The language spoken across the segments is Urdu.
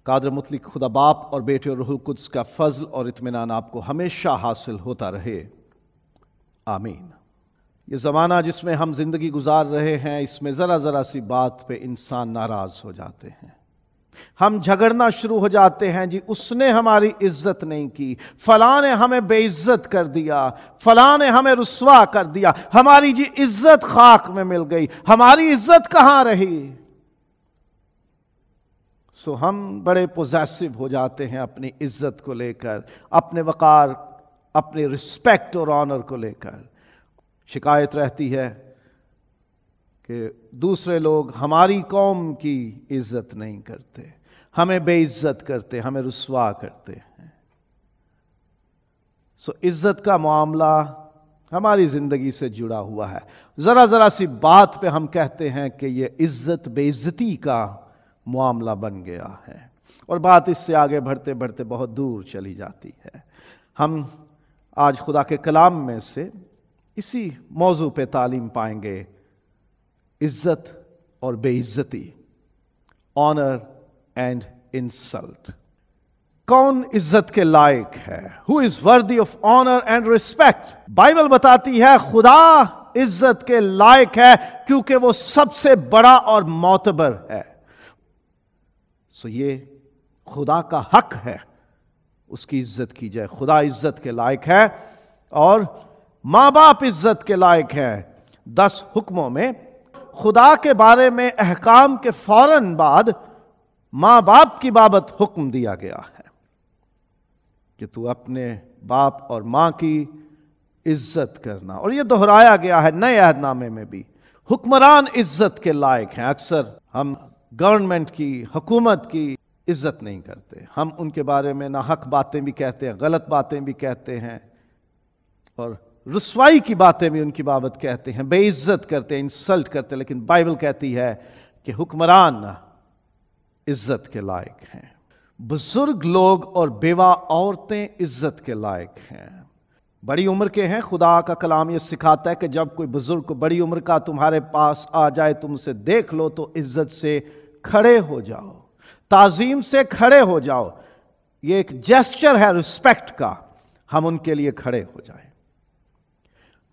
قادر مطلق خدا باپ اور بیٹے اور روح القدس کا فضل اور اطمینان آپ کو ہمیشہ حاصل ہوتا رہے، آمین۔ یہ زمانہ جس میں ہم زندگی گزار رہے ہیں، اس میں ذرا سی بات پہ انسان ناراض ہو جاتے ہیں، ہم جھگڑنا شروع ہو جاتے ہیں، جی اس نے ہماری عزت نہیں کی، فلاں نے ہمیں بے عزت کر دیا، فلاں نے ہمیں رسوا کر دیا، ہماری جی عزت خاک میں مل گئی، ہماری عزت کہاں رہی؟ سو ہم بڑے پوزیسو ہو جاتے ہیں اپنی عزت کو لے کر، اپنے وقار، اپنے رسپیکٹ اور آنر کو لے کر۔ شکایت رہتی ہے کہ دوسرے لوگ ہماری قوم کی عزت نہیں کرتے، ہمیں بے عزت کرتے، ہمیں رسوا کرتے ہیں۔ سو عزت کا معاملہ ہماری زندگی سے جڑا ہوا ہے۔ ذرا سی بات پہ ہم کہتے ہیں کہ یہ عزت بے عزتی کا معاملہ بن گیا ہے، اور بات اس سے آگے بڑھتے بڑھتے بہت دور چلی جاتی ہے۔ ہم آج خدا کے کلام میں سے اسی موضوع پہ تعلیم پائیں گے، عزت اور بے عزتی، آنر اینڈ انسلٹ۔ کون عزت کے لائق ہے؟ Who is worthy of honor and respect؟ Bible بتاتی ہے خدا عزت کے لائق ہے کیونکہ وہ سب سے بڑا اور معتبر ہے۔ سو یہ خدا کا حق ہے، اس کی عزت کی جائے۔ خدا عزت کے لائق ہے، اور ماں باپ عزت کے لائق ہے۔ 10 حکموں میں خدا کے بارے میں احکام کے فوراً بعد ماں باپ کی بابت حکم دیا گیا ہے کہ تو اپنے باپ اور ماں کی عزت کرنا، اور یہ دہرایا گیا ہے نئے عہد نامے میں بھی۔ حکمران عزت کے لائق ہیں۔ اکثر ہم گورنمنٹ کی، حکومت کی عزت نہیں کرتے، ہم ان کے بارے میں ناحق باتیں بھی کہتے ہیں، غلط باتیں بھی کہتے ہیں، اور رسوائی کی باتیں بھی ان کی بابت کہتے ہیں، بے عزت کرتے ہیں، انسلٹ کرتے ہیں۔ لیکن بائبل کہتی ہے کہ حکمران عزت کے لائق ہیں، بزرگ لوگ اور بیوہ عورتیں عزت کے لائق ہیں۔ بڑی عمر کے ہیں، خدا کا کلام یہ سکھاتا ہے کہ جب کوئی بزرگ کو بڑی عمر کا تمہارے پاس آ جائے، تم اسے دیکھ لو تو عزت سے کھڑے ہو جاؤ، تعظیم سے کھڑے ہو جاؤ۔ یہ ایک جیسچر ہے رسپیکٹ کا، ہم ان کے لیے کھڑے ہو جائیں۔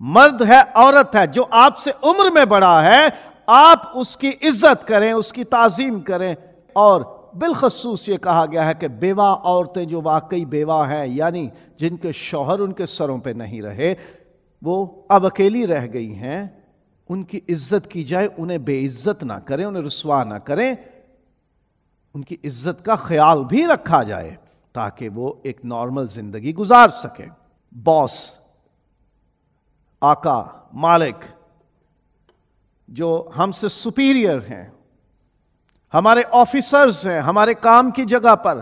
مرد ہے، عورت ہے، جو آپ سے عمر میں بڑا ہے، آپ اس کی عزت کریں، اس کی تعظیم کریں۔ اور بالخصوص یہ کہا گیا ہے کہ بیوہ عورتیں جو واقعی بیوہ ہیں، یعنی جن کے شوہر ان کے سروں پہ نہیں رہے، وہ اب اکیلی رہ گئی ہیں، ان کی عزت کی جائے، انہیں بے عزت نہ کریں، انہیں رسوا نہ کریں، ان کی عزت کا خیال بھی رکھا جائے تاکہ وہ ایک نارمل زندگی گزار سکیں۔ باس، آقا، مالک، جو ہم سے سپیریئر ہیں، ہمارے آفیسرز ہیں، ہمارے کام کی جگہ پر،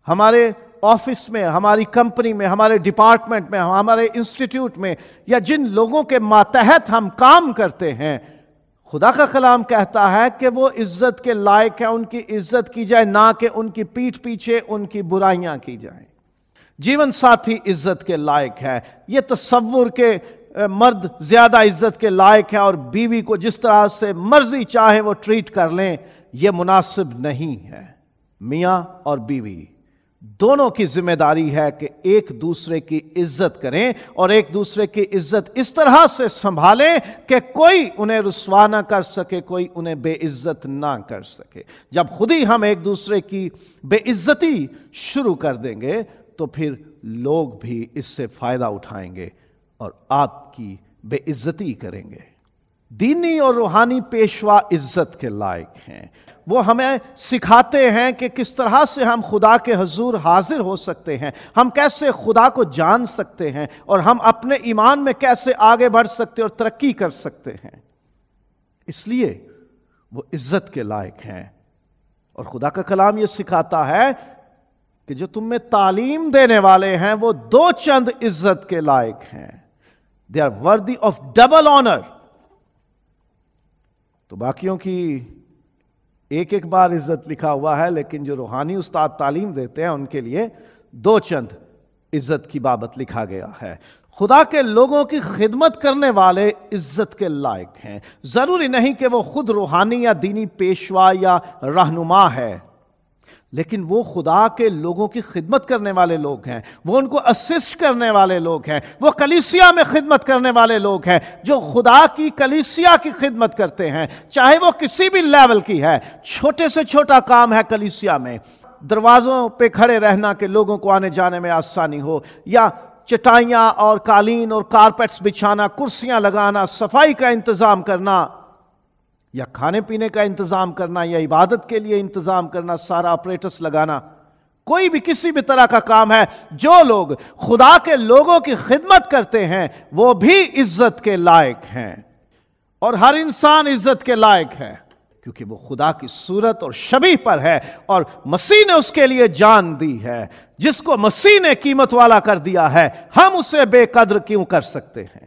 ہمارے آفس میں، ہماری کمپنی میں، ہمارے ڈپارٹمنٹ میں، ہمارے انسٹیٹیوٹ میں، یا جن لوگوں کے ماتحت ہم کام کرتے ہیں، خدا کا کلام کہتا ہے کہ وہ عزت کے لائق ہیں، ان کی عزت کی جائے، نہ کہ ان کی پیٹھ پیچھے ان کی برائیاں کی جائیں۔ جیون ساتھی عزت کے لائق ہے۔ یہ تصور کہ مرد زیادہ عزت کے لائق ہے اور بیوی کو جس طرح سے مرضی چاہے وہ ٹریٹ کر لیں، یہ مناسب نہیں ہے۔ میاں اور بیوی دونوں کی ذمہ داری ہے کہ ایک دوسرے کی عزت کریں، اور ایک دوسرے کی عزت اس طرح سے سنبھالیں کہ کوئی انہیں رسوا نہ کر سکے، کوئی انہیں بے عزت نہ کر سکے۔ جب خود ہی ہم ایک دوسرے کی بے عزتی شروع کر دیں گے تو پھر لوگ بھی اس سے فائدہ اٹھائیں گے اور آپ کی بے عزتی کریں گے۔ دینی اور روحانی پیشوا عزت کے لائق ہیں۔ وہ ہمیں سکھاتے ہیں کہ کس طرح سے ہم خدا کے حضور حاضر ہو سکتے ہیں، ہم کیسے خدا کو جان سکتے ہیں، اور ہم اپنے ایمان میں کیسے آگے بڑھ سکتے اور ترقی کر سکتے ہیں۔ اس لیے وہ عزت کے لائق ہیں۔ اور خدا کا کلام یہ سکھاتا ہے کہ جو تم میں تعلیم دینے والے ہیں وہ 2 چند عزت کے لائق ہیں۔ They are worthy of double honor۔ تو باقیوں کی ایک بار عزت لکھا ہوا ہے، لیکن جو روحانی استاد تعلیم دیتے ہیں ان کے لیے 2 چند عزت کی بابت لکھا گیا ہے۔ خدا کے لوگوں کی خدمت کرنے والے عزت کے لائق ہیں۔ ضروری نہیں کہ وہ خود روحانی یا دینی پیشوا یا رہنما ہے۔ لیکن وہ خدا کے لوگوں کی خدمت کرنے والے لوگ ہیں، وہ ان کو اسسٹ کرنے والے لوگ ہیں، وہ کلیسیا میں خدمت کرنے والے لوگ ہیں جو خدا کی کلیسیا کی خدمت کرتے ہیں، چاہے وہ کسی بھی لیول کی ہے۔ چھوٹے سے چھوٹا کام ہے کلیسیا میں، دروازوں پہ کھڑے رہنا کہ لوگوں کو آنے جانے میں آسانی ہو، یا چٹائیاں اور قالین اور کارپیٹس بچھانا، کرسیاں لگانا، صفائی کا انتظام کرنا، یا کھانے پینے کا انتظام کرنا، یا عبادت کے لیے انتظام کرنا، سارا آپریٹس لگانا، کوئی بھی کسی بھی طرح کا کام ہے، جو لوگ خدا کے لوگوں کی خدمت کرتے ہیں وہ بھی عزت کے لائق ہیں، اور ہر انسان عزت کے لائق ہے، کیونکہ وہ خدا کی صورت اور شبیہ پر ہے، اور مسیح نے اس کے لیے جان دی ہے۔ جس کو مسیح نے قیمت والا کر دیا ہے، ہم اسے بے قدر کیوں کر سکتے ہیں؟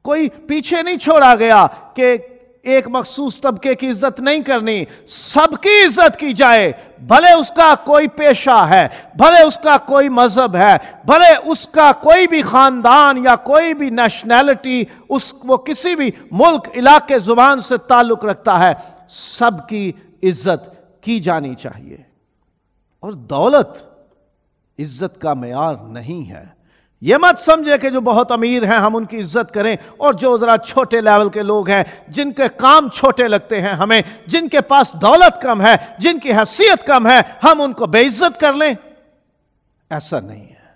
کوئی پیچھے نہیں چھوڑا گیا کہ ایک مخصوص طبقے کی عزت نہیں کرنی، سب کی عزت کی جائے، بھلے اس کا کوئی پیشہ ہے، بھلے اس کا کوئی مذہب ہے، بھلے اس کا کوئی بھی خاندان یا کوئی بھی نیشنلٹی، وہ کسی بھی ملک، علاقے، زبان سے تعلق رکھتا ہے، سب کی عزت کی جانی چاہیے۔ اور دولت عزت کا معیار نہیں ہے۔ یہ مت سمجھے کہ جو بہت امیر ہیں ہم ان کی عزت کریں، اور جو ذرا چھوٹے لیول کے لوگ ہیں، جن کے کام چھوٹے لگتے ہیں ہمیں، جن کے پاس دولت کم ہے، جن کی حیثیت کم ہے، ہم ان کو بے عزت کر لیں۔ ایسا نہیں ہے۔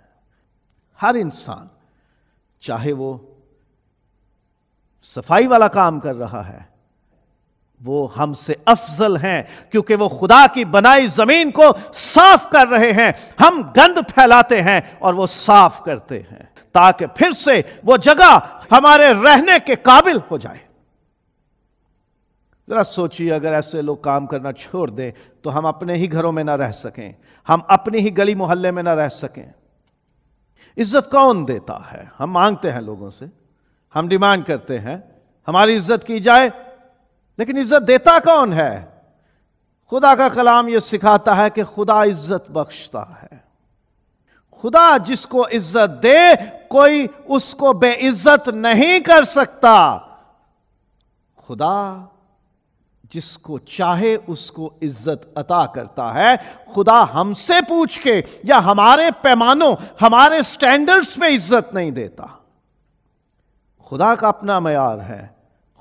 ہر انسان، چاہے وہ صفائی والا کام کر رہا ہے، وہ ہم سے افضل ہیں، کیونکہ وہ خدا کی بنائی زمین کو صاف کر رہے ہیں۔ ہم گند پھیلاتے ہیں اور وہ صاف کرتے ہیں، تاکہ پھر سے وہ جگہ ہمارے رہنے کے قابل ہو جائے۔ ذرا سوچیے، اگر ایسے لوگ کام کرنا چھوڑ دیں تو ہم اپنے ہی گھروں میں نہ رہ سکیں، ہم اپنی ہی گلی محلے میں نہ رہ سکیں۔ عزت کون دیتا ہے؟ ہم مانگتے ہیں لوگوں سے، ہم ڈیمانڈ کرتے ہیں ہماری عزت کی جائے، لیکن عزت دیتا کون ہے؟ خدا کا کلام یہ سکھاتا ہے کہ خدا عزت بخشتا ہے۔ خدا جس کو عزت دے، کوئی اس کو بے عزت نہیں کر سکتا۔ خدا جس کو چاہے اس کو عزت عطا کرتا ہے۔ خدا ہم سے پوچھ کے یا ہمارے پیمانوں، ہمارے سٹینڈرڈز پہ عزت نہیں دیتا۔ خدا کا اپنا معیار ہے،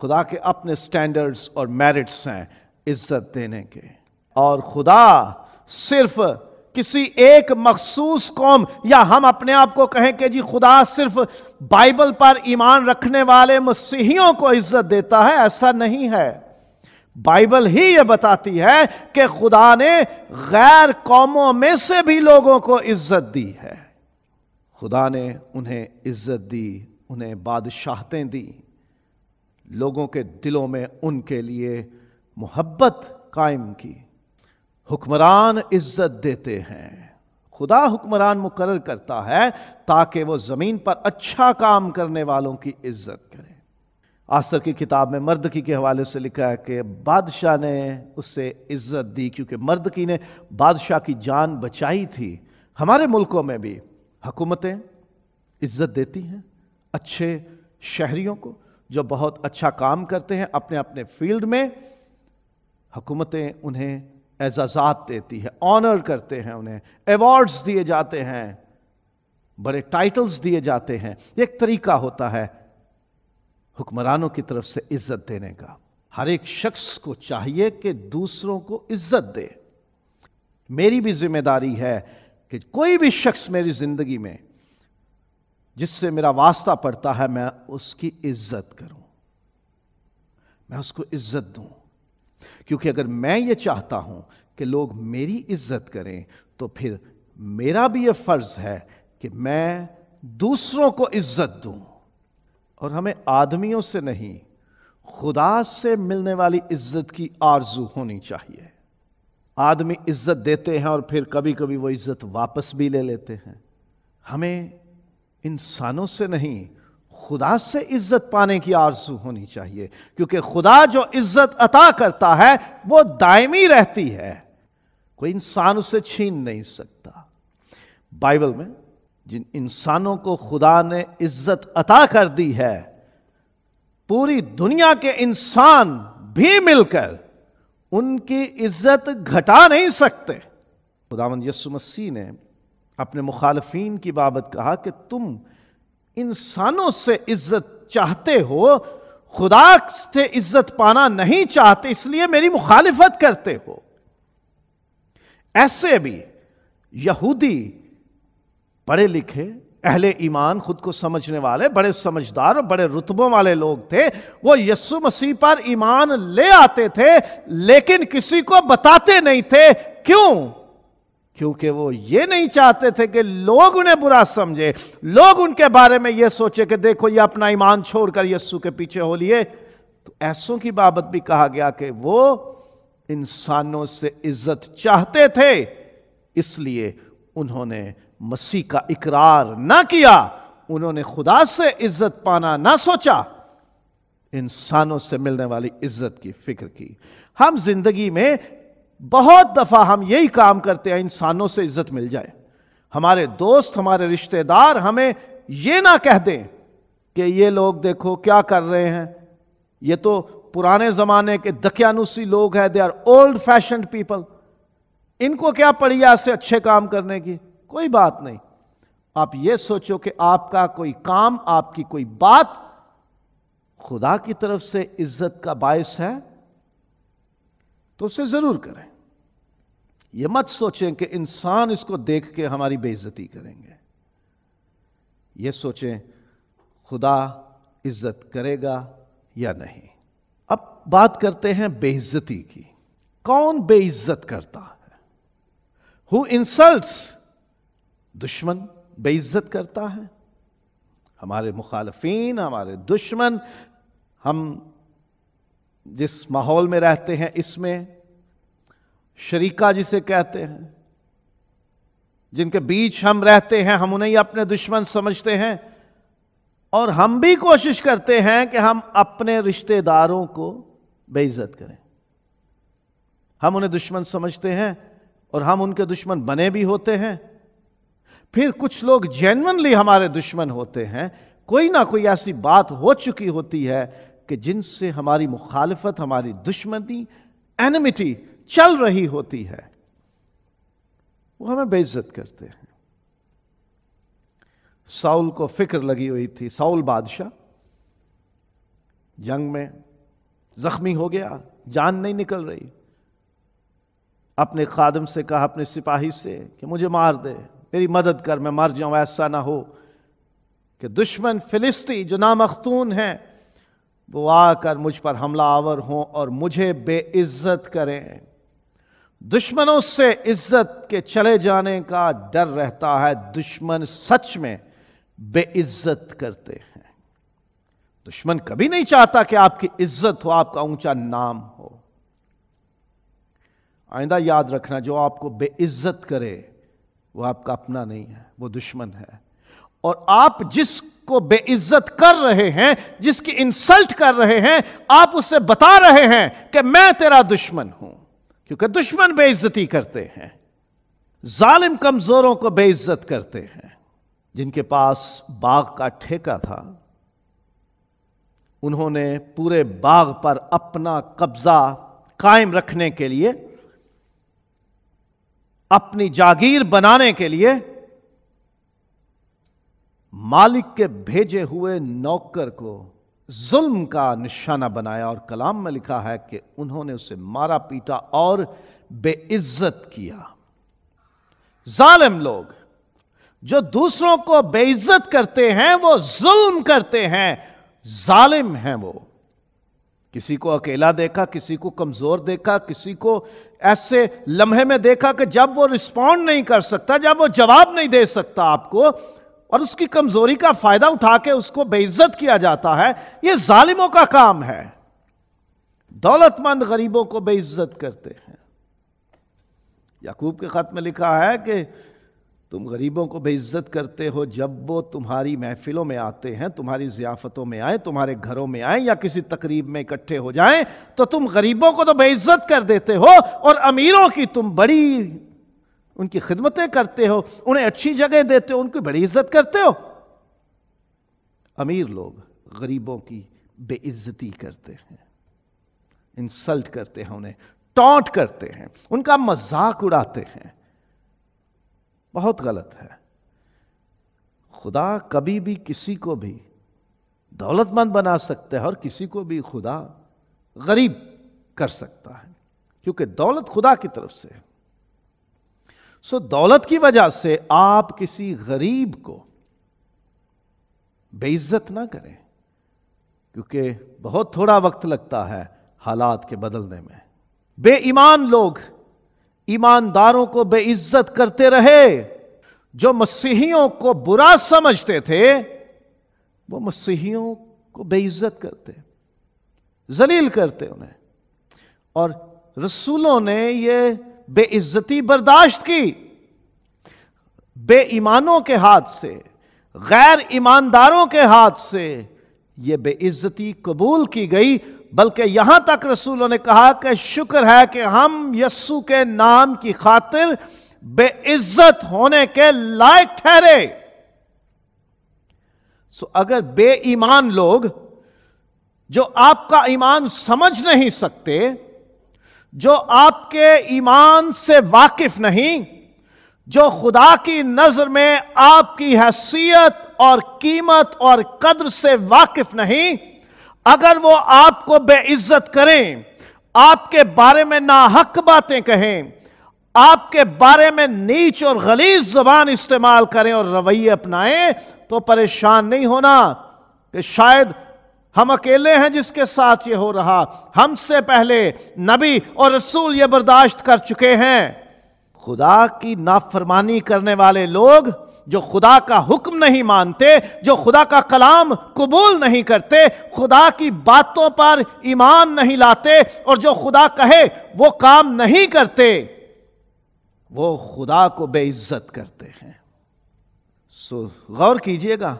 خدا کے اپنے سٹینڈرڈز اور میرٹس ہیں عزت دینے کے، اور خدا صرف کسی ایک مخصوص قوم، یا ہم اپنے آپ کو کہیں کہ جی خدا صرف بائبل پر ایمان رکھنے والے مسیحیوں کو عزت دیتا ہے، ایسا نہیں ہے۔ بائبل ہی یہ بتاتی ہے کہ خدا نے غیر قوموں میں سے بھی لوگوں کو عزت دی ہے۔ خدا نے انہیں عزت دی، انہیں بادشاہتیں دی، لوگوں کے دلوں میں ان کے لیے محبت قائم کی۔ حکمران عزت دیتے ہیں، خدا حکمران مقرر کرتا ہے تاکہ وہ زمین پر اچھا کام کرنے والوں کی عزت کرے۔ آسر کی کتاب میں مردکی کے حوالے سے لکھا ہے کہ بادشاہ نے اس سے عزت دی کیونکہ مردکی نے بادشاہ کی جان بچائی تھی۔ ہمارے ملکوں میں بھی حکومتیں عزت دیتی ہیں اچھے شہریوں کو جو بہت اچھا کام کرتے ہیں اپنے اپنے فیلڈ میں۔ حکومتیں انہیں اعزازات دیتی ہے، آنر کرتے ہیں، انہیں ایوارڈز دیے جاتے ہیں، بڑے ٹائٹلز دیے جاتے ہیں۔ ایک طریقہ ہوتا ہے حکمرانوں کی طرف سے عزت دینے کا۔ ہر ایک شخص کو چاہیے کہ دوسروں کو عزت دے۔ میری بھی ذمہ داری ہے کہ کوئی بھی شخص میری زندگی میں جس سے میرا واسطہ پڑتا ہے میں اس کی عزت کروں، میں اس کو عزت دوں، کیونکہ اگر میں یہ چاہتا ہوں کہ لوگ میری عزت کریں تو پھر میرا بھی یہ فرض ہے کہ میں دوسروں کو عزت دوں۔ اور ہمیں آدمیوں سے نہیں، خدا سے ملنے والی عزت کی آرزو ہونی چاہیے۔ آدمی عزت دیتے ہیں اور پھر کبھی کبھی وہ عزت واپس بھی لے لیتے ہیں۔ ہمیں انسانوں سے نہیں، خدا سے عزت پانے کی آرزو ہونی چاہیے، کیونکہ خدا جو عزت عطا کرتا ہے وہ دائمی رہتی ہے، کوئی انسان اسے چھین نہیں سکتا۔ بائبل میں جن انسانوں کو خدا نے عزت عطا کر دی ہے، پوری دنیا کے انسان بھی مل کر ان کی عزت گھٹا نہیں سکتے۔ خداوند یسوع مسیح نے اپنے مخالفین کی بابت کہا کہ تم انسانوں سے عزت چاہتے ہو، خدا سے عزت پانا نہیں چاہتے، اس لیے میری مخالفت کرتے ہو۔ ایسے بھی یہودی پڑھے لکھے اہل ایمان، خود کو سمجھنے والے، بڑے سمجھدار اور بڑے رتبوں والے لوگ تھے، وہ یسوع مسیح پر ایمان لے آتے تھے لیکن کسی کو بتاتے نہیں تھے۔ کیوں؟ کیونکہ وہ یہ نہیں چاہتے تھے کہ لوگ انہیں برا سمجھے، لوگ ان کے بارے میں یہ سوچے کہ دیکھو یہ اپنا ایمان چھوڑ کر یسوع کے پیچھے ہو لیے۔ تو ایسوں کی بابت بھی کہا گیا کہ وہ انسانوں سے عزت چاہتے تھے، اس لیے انہوں نے مسیح کا اقرار نہ کیا، انہوں نے خدا سے عزت پانا نہ سوچا، انسانوں سے ملنے والی عزت کی فکر کی۔ ہم زندگی میں بہت دفعہ ہم یہی کام کرتے ہیں، انسانوں سے عزت مل جائے، ہمارے دوست، ہمارے رشتہ دار ہمیں یہ نہ کہہ دیں کہ یہ لوگ دیکھو کیا کر رہے ہیں، یہ تو پرانے زمانے کے دقیانوسی لوگ ہیں، they are old fashioned people, ان کو کیا پڑی ایسے اچھے کام کرنے کی۔ کوئی بات نہیں، آپ یہ سوچو کہ آپ کا کوئی کام، آپ کی کوئی بات خدا کی طرف سے عزت کا باعث ہے تو اسے ضرور کریں۔ یہ مت سوچیں کہ انسان اس کو دیکھ کے ہماری بے عزتی کریں گے، یہ سوچیں خدا عزت کرے گا یا نہیں۔ اب بات کرتے ہیں بے عزتی کی۔ کون بے عزت کرتا ہے؟ Who insults؟ دشمن بے عزت کرتا ہے، ہمارے مخالفین، ہمارے دشمن، ہم جس ماحول میں رہتے ہیں اس میں شریکہ جسے کہتے ہیں، جن کے بیچ ہم رہتے ہیں، ہم انہیں اپنے دشمن سمجھتے ہیں، اور ہم بھی کوشش کرتے ہیں کہ ہم اپنے رشتہ داروں کو بے عزت کریں۔ ہم انہیں دشمن سمجھتے ہیں اور ہم ان کے دشمن بنے بھی ہوتے ہیں۔ پھر کچھ لوگ جینونلی ہمارے دشمن ہوتے ہیں، کوئی نہ کوئی ایسی بات ہو چکی ہوتی ہے کہ جن سے ہماری مخالفت، ہماری دشمنی، اینیمیٹی چل رہی ہوتی ہے، وہ ہمیں بے عزت کرتے ہیں۔ ساؤل کو فکر لگی ہوئی تھی، ساؤل بادشاہ جنگ میں زخمی ہو گیا، جان نہیں نکل رہی، اپنے خادم سے کہا، اپنے سپاہی سے، کہ مجھے مار دے، میری مدد کر، میں مر جاؤں۔ ایسا نہ ہو کہ دشمن فلسطی جو نامختون ہیں وہ آ کر مجھ پر حملہ آور ہوں اور مجھے بے عزت کریں۔ دشمنوں سے عزت کے چلے جانے کا ڈر رہتا ہے، دشمن سچ میں بے عزت کرتے ہیں۔ دشمن کبھی نہیں چاہتا کہ آپ کی عزت ہو، آپ کا اونچا نام ہو۔ آئندہ یاد رکھنا، جو آپ کو بے عزت کرے وہ آپ کا اپنا نہیں ہے، وہ دشمن ہے۔ اور آپ جس کو بے عزت کر رہے ہیں، جس کی انسلٹ کر رہے ہیں، آپ اسے بتا رہے ہیں کہ میں تیرا دشمن ہوں، کیونکہ دشمن بے عزتی کرتے ہیں، ظالم کمزوروں کو بے عزت کرتے ہیں۔ جن کے پاس باغ کا ٹھیکہ تھا، انہوں نے پورے باغ پر اپنا قبضہ قائم رکھنے کے لیے، اپنی جاگیر بنانے کے لیے مالک کے بھیجے ہوئے نوکر کو ظلم کا نشانہ بنایا، اور کلام میں لکھا ہے کہ انہوں نے اسے مارا پیٹا اور بے عزت کیا۔ ظالم لوگ جو دوسروں کو بے عزت کرتے ہیں وہ ظلم کرتے ہیں، ظالم ہیں وہ۔ کسی کو اکیلا دیکھا، کسی کو کمزور دیکھا، کسی کو ایسے لمحے میں دیکھا کہ جب وہ رسپونڈ نہیں کر سکتا، جب وہ جواب نہیں دے سکتا آپ کو، اور اس کی کمزوری کا فائدہ اٹھا کے اس کو بے عزت کیا جاتا ہے۔ یہ ظالموں کا کام ہے۔ دولت مند غریبوں کو بے عزت کرتے ہیں۔ یعقوب کے خط میں لکھا ہے کہ تم غریبوں کو بے عزت کرتے ہو جب وہ تمہاری محفلوں میں آتے ہیں، تمہاری ضیافتوں میں آئیں، تمہارے گھروں میں آئیں، یا کسی تقریب میں اکٹھے ہو جائیں تو تم غریبوں کو تو بے عزت کر دیتے ہو، اور امیروں کی تم بڑی ان کی خدمتیں کرتے ہو، انہیں اچھی جگہ دیتے ہو، ان کی بڑی عزت کرتے ہو۔ امیر لوگ غریبوں کی بے عزتی کرتے ہیں، انسلٹ کرتے ہیں، انہیں ٹونٹ کرتے ہیں، ان کا مذاق اڑاتے ہیں۔ بہت غلط ہے۔ خدا کبھی بھی کسی کو بھی دولت مند بنا سکتا ہے اور کسی کو بھی خدا غریب کر سکتا ہے، کیونکہ دولت خدا کی طرف سے ہے۔ سو دولت کی وجہ سے آپ کسی غریب کو بے عزت نہ کریں، کیونکہ بہت تھوڑا وقت لگتا ہے حالات کے بدلنے میں۔ بے ایمان لوگ ایمانداروں کو بے عزت کرتے رہے، جو مسیحیوں کو برا سمجھتے تھے وہ مسیحیوں کو بے عزت کرتے، ذلیل کرتے انہیں، اور رسولوں نے یہ بے عزتی برداشت کی۔ بے ایمانوں کے ہاتھ سے، غیر ایمانداروں کے ہاتھ سے یہ بے عزتی قبول کی گئی، بلکہ یہاں تک رسولوں نے کہا کہ شکر ہے کہ ہم یسوع کے نام کی خاطر بے عزت ہونے کے لائق ٹھہرے۔ سو اگر بے ایمان لوگ جو آپ کا ایمان سمجھ نہیں سکتے، جو آپ کے ایمان سے واقف نہیں، جو خدا کی نظر میں آپ کی حیثیت اور قیمت اور قدر سے واقف نہیں، اگر وہ آپ کو بے عزت کریں، آپ کے بارے میں ناحق باتیں کہیں، آپ کے بارے میں نیچ اور غلیظ زبان استعمال کریں اور رویے اپنائیں، تو پریشان نہیں ہونا کہ شاید ہم اکیلے ہیں جس کے ساتھ یہ ہو رہا، ہم سے پہلے نبی اور رسول یہ برداشت کر چکے ہیں۔ خدا کی نافرمانی کرنے والے لوگ جو خدا کا حکم نہیں مانتے، جو خدا کا کلام قبول نہیں کرتے، خدا کی باتوں پر ایمان نہیں لاتے، اور جو خدا کہے وہ کام نہیں کرتے، وہ خدا کو بے عزت کرتے ہیں۔ سو غور کیجئے گا،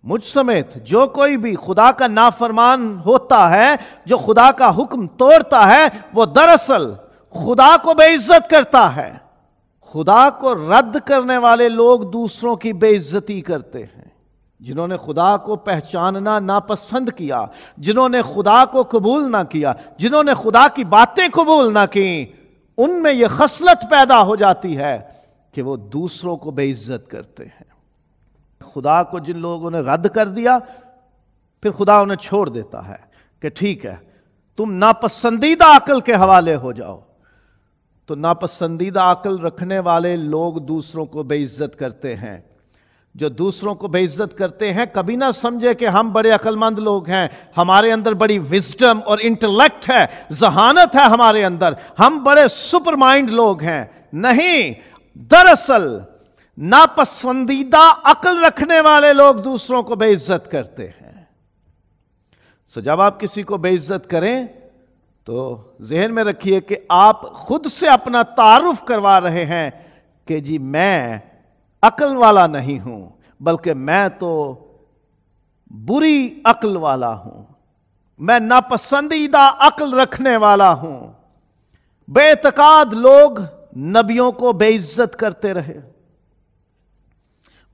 مجھ سمیت جو کوئی بھی خدا کا نافرمان ہوتا ہے، جو خدا کا حکم توڑتا ہے، وہ دراصل خدا کو بے عزت کرتا ہے۔ خدا کو رد کرنے والے لوگ دوسروں کی بے عزتی کرتے ہیں۔ جنہوں نے خدا کو پہچاننا ناپسند کیا، جنہوں نے خدا کو قبول نہ کیا، جنہوں نے خدا کی باتیں قبول نہ کی، ان میں یہ خصلت پیدا ہو جاتی ہے کہ وہ دوسروں کو بے عزت کرتے ہیں۔ خدا کو جن لوگوں نے رد کر دیا، پھر خدا انہیں چھوڑ دیتا ہے کہ ٹھیک ہے تم ناپسندیدہ عقل کے حوالے ہو جاؤ۔ تو ناپسندیدہ عقل رکھنے والے لوگ دوسروں کو بے عزت کرتے ہیں۔ جو دوسروں کو بے عزت کرتے ہیں کبھی نہ سمجھے کہ ہم بڑے عقل مند لوگ ہیں، ہمارے اندر بڑی وزڈم اور انٹلیکٹ ہے، ذہانت ہے ہمارے اندر، ہم بڑے سپر مائنڈ لوگ ہیں۔ نہیں، دراصل ناپسندیدہ عقل رکھنے والے لوگ دوسروں کو بے عزت کرتے ہیں۔ سو جب آپ کسی کو بے عزت کریں تو ذہن میں رکھیے کہ آپ خود سے اپنا تعارف کروا رہے ہیں کہ جی میں عقل والا نہیں ہوں، بلکہ میں تو بری عقل والا ہوں، میں ناپسندیدہ عقل رکھنے والا ہوں۔ بے اعتقاد لوگ نبیوں کو بے عزت کرتے رہے۔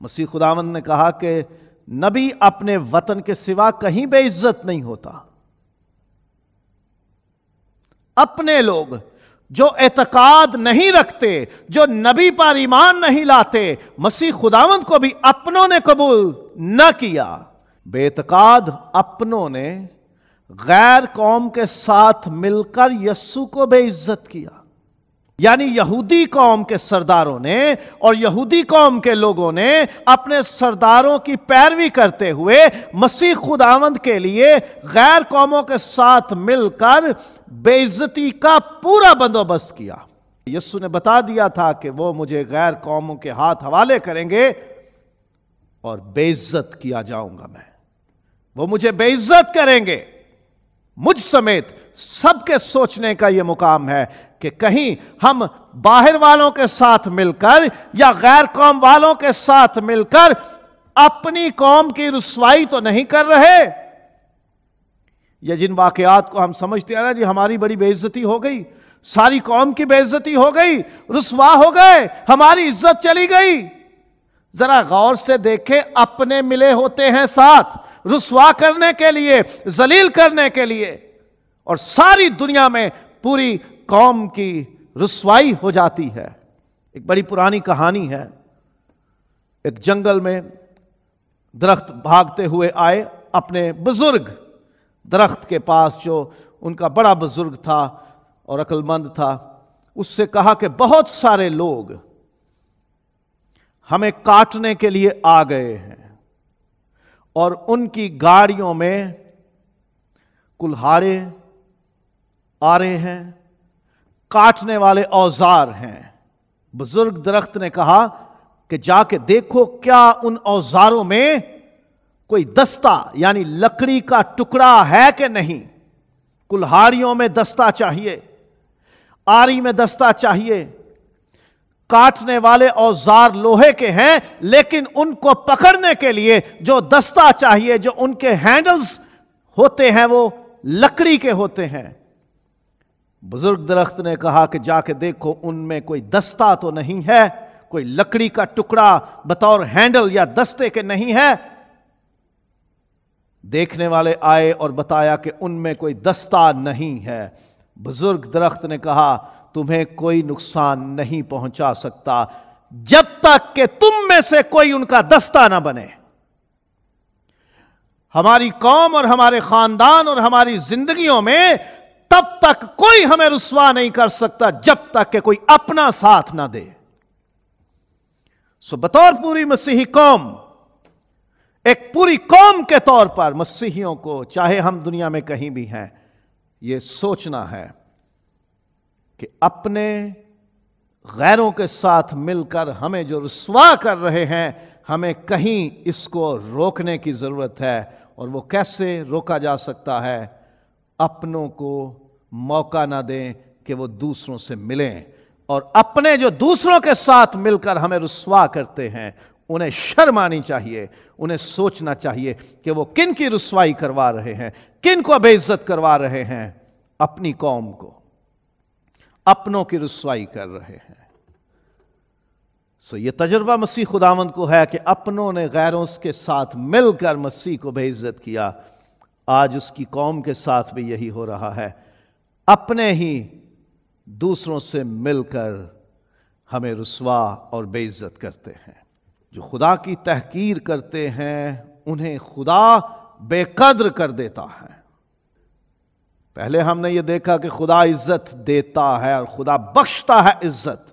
مسیح خداوند نے کہا کہ نبی اپنے وطن کے سوا کہیں بے عزت نہیں ہوتا۔ اپنے لوگ جو اعتقاد نہیں رکھتے، جو نبی پر ایمان نہیں لاتے، مسیح خداوند کو بھی اپنوں نے قبول نہ کیا۔ بے اعتقاد اپنوں نے غیر قوم کے ساتھ مل کر یسوع کو بے عزت کیا، یعنی یہودی قوم کے سرداروں نے اور یہودی قوم کے لوگوں نے اپنے سرداروں کی پیروی کرتے ہوئے مسیح خداوند کے لیے غیر قوموں کے ساتھ مل کر بے عزتی کا پورا بندوبست کیا۔ یسوع نے بتا دیا تھا کہ وہ مجھے غیر قوموں کے ہاتھ حوالے کریں گے اور بے عزت کیا جاؤں گا میں، وہ مجھے بے عزت کریں گے۔ مجھ سمیت سب کے سوچنے کا یہ مقام ہے کہ کہیں ہم باہر والوں کے ساتھ مل کر یا غیر قوم والوں کے ساتھ مل کر اپنی قوم کی رسوائی تو نہیں کر رہے، یا جن واقعات کو ہم سمجھتے ہیں نا جی ہماری بڑی بے عزتی ہو گئی، ساری قوم کی بے عزتی ہو گئی، رسوا ہو گئے، ہماری عزت چلی گئی۔ ذرا غور سے دیکھیں، اپنے ملے ہوتے ہیں ساتھ رسوا کرنے کے لیے، ذلیل کرنے کے لیے، اور ساری دنیا میں پوری قوم کی رسوائی ہو جاتی ہے۔ ایک بڑی پرانی کہانی ہے. ایک جنگل میں درخت بھاگتے ہوئے آئے اپنے بزرگ درخت کے پاس، جو ان کا بڑا بزرگ تھا اور عقل مند تھا. اس سے کہا کہ بہت سارے لوگ ہمیں کاٹنے کے لیے آ گئے ہیں اور ان کی گاڑیوں میں کلہاڑے آ رہے ہیں، کاٹنے والے اوزار ہیں. بزرگ درخت نے کہا کہ جا کے دیکھو کیا ان اوزاروں میں کوئی دستہ یعنی لکڑی کا ٹکڑا ہے کہ نہیں. کلہاڑیوں میں دستہ چاہیے، آری میں دستہ چاہیے. کاٹنے والے اوزار لوہے کے ہیں، لیکن ان کو پکڑنے کے لیے جو دستہ چاہیے، جو ان کے ہینڈلز ہوتے ہیں، وہ لکڑی کے ہوتے ہیں. بزرگ درخت نے کہا کہ جا کے دیکھو ان میں کوئی دستہ تو نہیں ہے، کوئی لکڑی کا ٹکڑا بطور ہینڈل یا دستے کے نہیں ہے. دیکھنے والے آئے اور بتایا کہ ان میں کوئی دستہ نہیں ہے. بزرگ درخت نے کہا تمہیں کوئی نقصان نہیں پہنچا سکتا جب تک کہ تم میں سے کوئی ان کا دستہ نہ بنے. ہماری قوم اور ہمارے خاندان اور ہماری زندگیوں میں تب تک کوئی ہمیں رسوا نہیں کر سکتا جب تک کہ کوئی اپنا ساتھ نہ دے. سو بطور پوری مسیحی قوم، ایک پوری قوم کے طور پر مسیحیوں کو، چاہے ہم دنیا میں کہیں بھی ہیں، یہ سوچنا ہے کہ اپنے غیروں کے ساتھ مل کر ہمیں جو رسوا کر رہے ہیں، ہمیں کہیں اس کو روکنے کی ضرورت ہے. اور وہ کیسے روکا جا سکتا ہے؟ اپنوں کو موقع نہ دیں کہ وہ دوسروں سے ملیں، اور اپنے جو دوسروں کے ساتھ مل کر ہمیں رسوا کرتے ہیں انہیں شرم آنی چاہیے. انہیں سوچنا چاہیے کہ وہ کن کی رسوائی کروا رہے ہیں، کن کو بے عزت کروا رہے ہیں. اپنی قوم کو، اپنوں کی رسوائی کر رہے ہیں. یہ تجربہ مسیح خداوند کو ہے کہ اپنوں نے غیروں کے ساتھ مل کر مسیح کو بے عزت کیا. آج اس کی قوم کے ساتھ بھی یہی ہو رہا ہے. اپنے ہی دوسروں سے مل کر ہمیں رسوا اور بے عزت کرتے ہیں. جو خدا کی تحقیر کرتے ہیں انہیں خدا بے قدر کر دیتا ہے. پہلے ہم نے یہ دیکھا کہ خدا عزت دیتا ہے اور خدا بخشتا ہے عزت.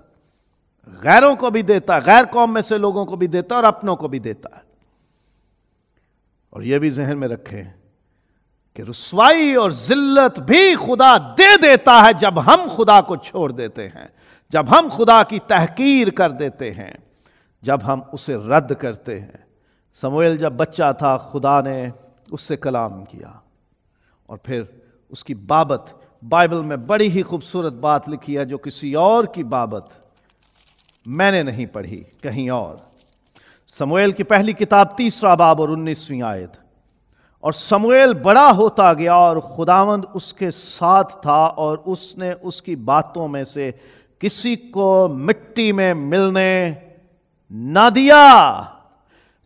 غیروں کو بھی دیتا ہے، غیر قوم میں سے لوگوں کو بھی دیتا ہے اور اپنوں کو بھی دیتا ہے. اور یہ بھی ذہن میں رکھیں کہ رسوائی اور ذلت بھی خدا دے دیتا ہے جب ہم خدا کو چھوڑ دیتے ہیں، جب ہم خدا کی تحقیر کر دیتے ہیں، جب ہم اسے رد کرتے ہیں. سموئیل جب بچہ تھا خدا نے اس سے کلام کیا، اور پھر اس کی بابت بائبل میں بڑی ہی خوبصورت بات لکھی ہے جو کسی اور کی بابت میں نے نہیں پڑھی کہیں اور. سموئیل کی پہلی کتاب 3 باب اور 19 آیت. اور سموئیل بڑا ہوتا گیا اور خداوند اس کے ساتھ تھا، اور اس نے اس کی باتوں میں سے کسی کو مٹی میں ملنے نہ دیا.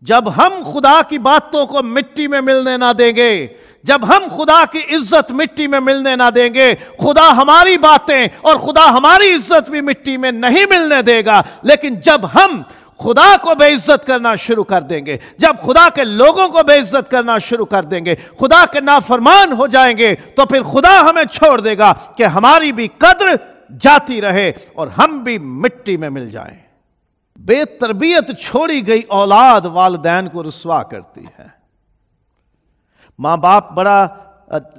جب ہم خدا کی باتوں کو مٹی میں ملنے نہ دیں گے، جب ہم خدا کی عزت مٹی میں ملنے نہ دیں گے، خدا ہماری باتیں اور خدا ہماری عزت بھی مٹی میں نہیں ملنے دے گا. لیکن جب ہم خدا کو بے عزت کرنا شروع کر دیں گے، جب خدا کے لوگوں کو بے عزت کرنا شروع کر دیں گے، خدا کے نافرمان ہو جائیں گے، تو پھر خدا ہمیں چھوڑ دے گا کہ ہماری بھی قدر جاتی رہے اور ہم بھی مٹی میں مل جائیں. بے تربیت چھوڑی گئی اولاد والدین کو رسوا کرتی ہے. ماں باپ بڑا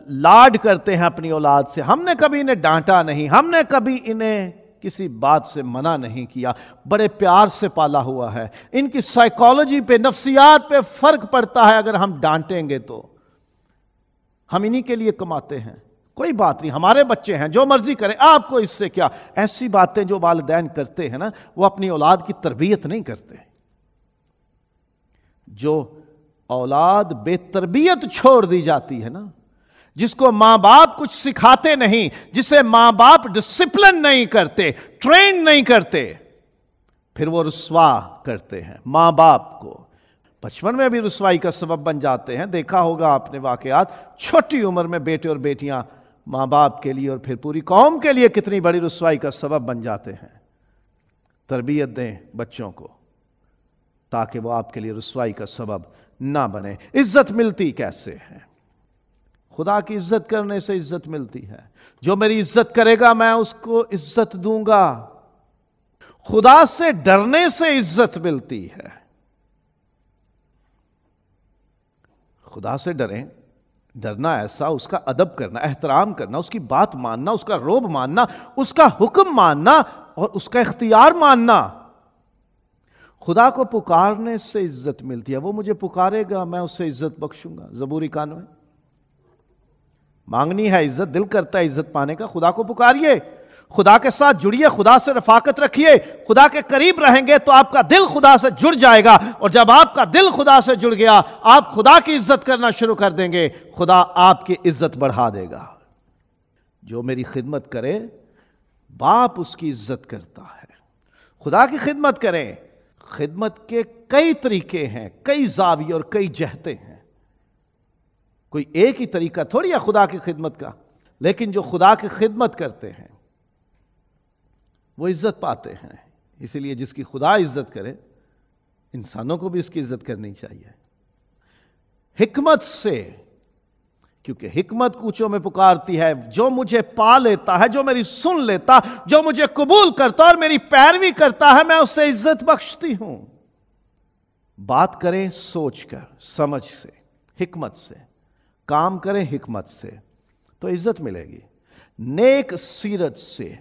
لاڈ کرتے ہیں اپنی اولاد سے. ہم نے کبھی انہیں ڈانٹا نہیں، ہم نے کبھی انہیں کسی بات سے منع نہیں کیا، بڑے پیار سے پالا ہوا ہے. ان کی سائیکالوجی پہ، نفسیات پہ فرق پڑتا ہے. اگر ہم ڈانٹیں گے تو ہم انہی کے لیے کماتے ہیں. کوئی بات نہیں، ہمارے بچے ہیں، جو مرضی کریں، آپ کو اس سے کیا. ایسی باتیں جو والدین کرتے ہیں نا، وہ اپنی اولاد کی تربیت نہیں کرتے. جو اولاد بے تربیت چھوڑ دی جاتی ہے نا، جس کو ماں باپ کچھ سکھاتے نہیں، جسے ماں باپ ڈسپلن نہیں کرتے، ٹرین نہیں کرتے، پھر وہ رسوا کرتے ہیں ماں باپ کو. بچپن میں بھی رسوائی کا سبب بن جاتے ہیں. دیکھا ہوگا آپ نے واقعات، چھوٹی عمر میں بیٹے اور بیٹیاں ماں باپ کے لیے اور پھر پوری قوم کے لیے کتنی بڑی رسوائی کا سبب بن جاتے ہیں. تربیت دیں بچوں کو تاکہ وہ آپ کے لیے رسوائی کا سبب نہ بنے۔ عزت ملتی کیسے ہے؟ خدا کی عزت کرنے سے عزت ملتی ہے۔ جو میری عزت کرے گا میں اس کو عزت دوں گا۔ خدا سے ڈرنے سے عزت ملتی ہے۔ خدا سے ڈریں، ڈرنا ایسا، اس کا ادب کرنا، احترام کرنا، اس کی بات ماننا، اس کا روب ماننا، اس کا حکم ماننا اور اس کا اختیار ماننا۔ خدا کو پکارنے سے عزت ملتی ہے۔ وہ مجھے پکارے گا، میں اس سے عزت بخشوں گا۔ زبوری 91۔ مانگنی ہے عزت، دل کرتا ہے عزت پانے کا، خدا کو پکاریے، خدا کے ساتھ جڑیے، خدا سے رفاقت رکھیے، خدا کے قریب رہیں گے تو آپ کا دل خدا سے جڑ جائے گا، اور جب آپ کا دل خدا سے جڑ گیا آپ خدا کی عزت کرنا شروع کر دیں گے، خدا آپ کی عزت بڑھا دے گا۔ جو میری خدمت کرے باپ اس کی عزت کرتا ہے۔ خدا کی خدمت کریں۔ خدمت کے کئی طریقے ہیں، کئی زاویے اور کئی جہتیں ہیں۔ کوئی ایک ہی طریقہ تھوڑی ہے خدا کی خدمت کا، لیکن جو خدا کی خدمت کرتے ہیں وہ عزت پاتے ہیں۔ اسی لیے جس کی خدا عزت کرے انسانوں کو بھی اس کی عزت کرنی چاہیے، حکمت سے، کیونکہ حکمت کوچوں میں پکارتی ہے۔ جو مجھے پا لیتا ہے، جو میری سن لیتا، جو مجھے قبول کرتا اور میری پیروی کرتا ہے، میں اس سے عزت بخشتی ہوں۔ بات کریں سوچ کر، سمجھ سے، حکمت سے، کام کریں حکمت سے تو عزت ملے گی۔ نیک سیرت سے،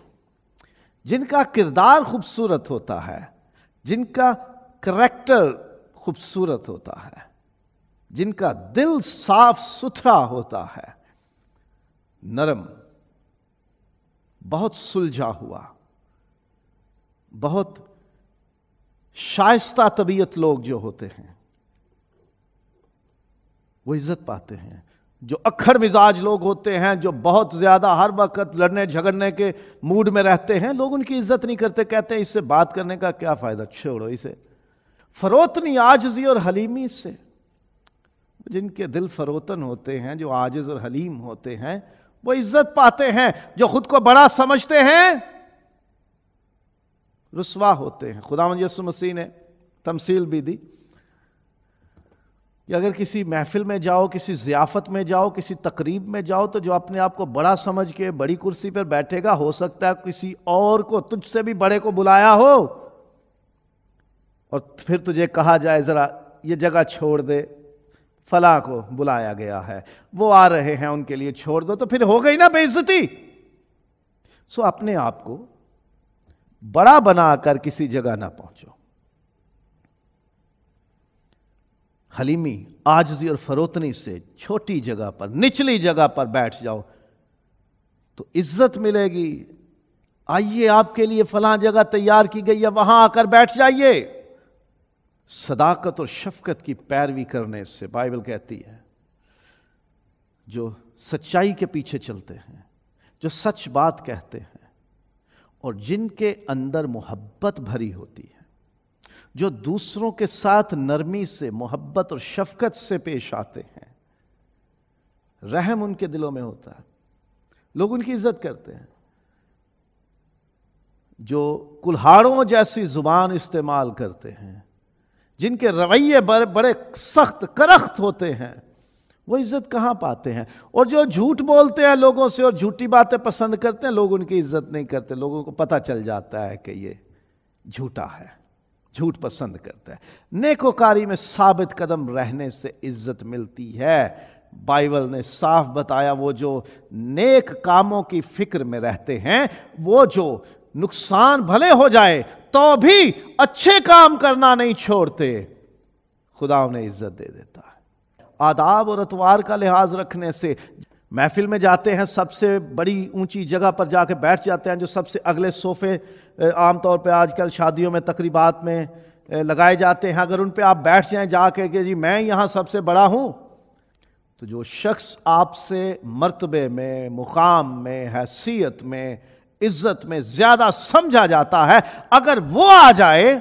جن کا کردار خوبصورت ہوتا ہے، جن کا کریکٹر خوبصورت ہوتا ہے، جن کا دل صاف ستھرا ہوتا ہے، نرم، بہت سلجھا ہوا، بہت شائستہ طبیعت لوگ جو ہوتے ہیں وہ عزت پاتے ہیں۔ جو اکھڑ مزاج لوگ ہوتے ہیں، جو بہت زیادہ ہر وقت لڑنے جھگڑنے کے موڈ میں رہتے ہیں، لوگ ان کی عزت نہیں کرتے، کہتے ہیں اس سے بات کرنے کا کیا فائدہ، چھوڑو اسے۔ فروتنی، عاجزی اور حلیمی سے، جن کے دل فروتن ہوتے ہیں، جو عاجز اور حلیم ہوتے ہیں، وہ عزت پاتے ہیں۔ جو خود کو بڑا سمجھتے ہیں رسوا ہوتے ہیں۔ خداوند یسوع مسیح نے تمثیل بھی دی کہ اگر کسی محفل میں جاؤ، کسی ضیافت میں جاؤ، کسی تقریب میں جاؤ، تو جو اپنے آپ کو بڑا سمجھ کے بڑی کرسی پر بیٹھے گا، ہو سکتا ہے کسی اور کو، تجھ سے بھی بڑے کو بلایا ہو، اور پھر تجھے کہا جائے ذرا یہ جگہ چھوڑ دے، فلاں کو بلایا گیا ہے، وہ آ رہے ہیں، ان کے لیے چھوڑ دو، تو پھر ہو گئی نا بے عزتی۔ سو اپنے آپ کو بڑا بنا کر کسی جگہ نہ پہنچو۔ حلیمی، عاجزی اور فروتنی سے چھوٹی جگہ پر، نچلی جگہ پر بیٹھ جاؤ تو عزت ملے گی۔ آئیے آپ کے لیے فلاں جگہ تیار کی گئی ہے، وہاں آ کر بیٹھ جائیے۔ صداقت اور شفقت کی پیروی کرنے سے، بائبل کہتی ہے، جو سچائی کے پیچھے چلتے ہیں، جو سچ بات کہتے ہیں اور جن کے اندر محبت بھری ہوتی ہے، جو دوسروں کے ساتھ نرمی سے، محبت اور شفقت سے پیش آتے ہیں، رحم ان کے دلوں میں ہوتا ہے، لوگ ان کی عزت کرتے ہیں۔ جو کلہاڑوں جیسی زبان استعمال کرتے ہیں، جن کے رویے بڑے سخت کرخت ہوتے ہیں، وہ عزت کہاں پاتے ہیں؟ اور جو جھوٹ بولتے ہیں لوگوں سے اور جھوٹی باتیں پسند کرتے ہیں، لوگ ان کی عزت نہیں کرتے۔ لوگوں کو پتہ چل جاتا ہے کہ یہ جھوٹا ہے، جھوٹ پسند کرتا ہے۔ نیکوکاری میں ثابت قدم رہنے سے عزت ملتی ہے۔ بائبل نے صاف بتایا، وہ جو نیک کاموں کی فکر میں رہتے ہیں، وہ جو نقصان بھلے ہو جائے تو بھی اچھے کام کرنا نہیں چھوڑتے، خدا انہیں عزت دے دیتا ہے۔ آداب اور اطوار کا لحاظ رکھنے سے، محفل میں جاتے ہیں، سب سے بڑی اونچی جگہ پر جا کے بیٹھ جاتے ہیں، جو سب سے اگلے صوفے عام طور پہ آج کل شادیوں میں، تقریبات میں لگائے جاتے ہیں، اگر ان پہ آپ بیٹھ جائیں جا کے کہ جی میں یہاں سب سے بڑا ہوں، تو جو شخص آپ سے مرتبے میں، مقام میں، حیثیت میں، عزت میں زیادہ سمجھا جاتا ہے، اگر وہ آ جائے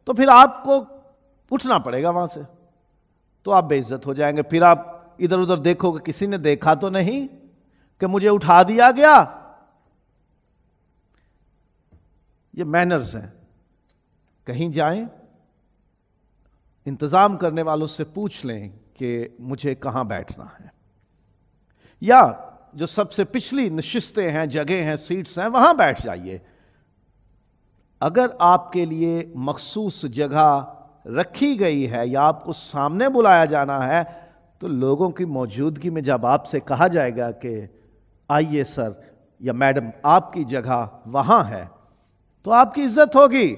تو پھر آپ کو اٹھنا پڑے گا وہاں سے، تو آپ بے عزت ہو جائیں گے۔ پھر آپ ادھر ادھر دیکھو کہ کسی نے دیکھا تو نہیں کہ مجھے اٹھا دیا گیا۔ یہ مینرز ہیں، کہیں جائیں انتظام کرنے والوں سے پوچھ لیں کہ مجھے کہاں بیٹھنا ہے، یا جو سب سے پچھلی نشستیں ہیں، جگہ ہیں، سیٹس ہیں، وہاں بیٹھ جائیے۔ اگر آپ کے لیے مخصوص جگہ رکھی گئی ہے یا آپ کو سامنے بلایا جانا ہے تو لوگوں کی موجودگی میں جب آپ سے کہا جائے گا کہ آئیے سر یا میڈم آپ کی جگہ وہاں ہے تو آپ کی عزت ہوگی۔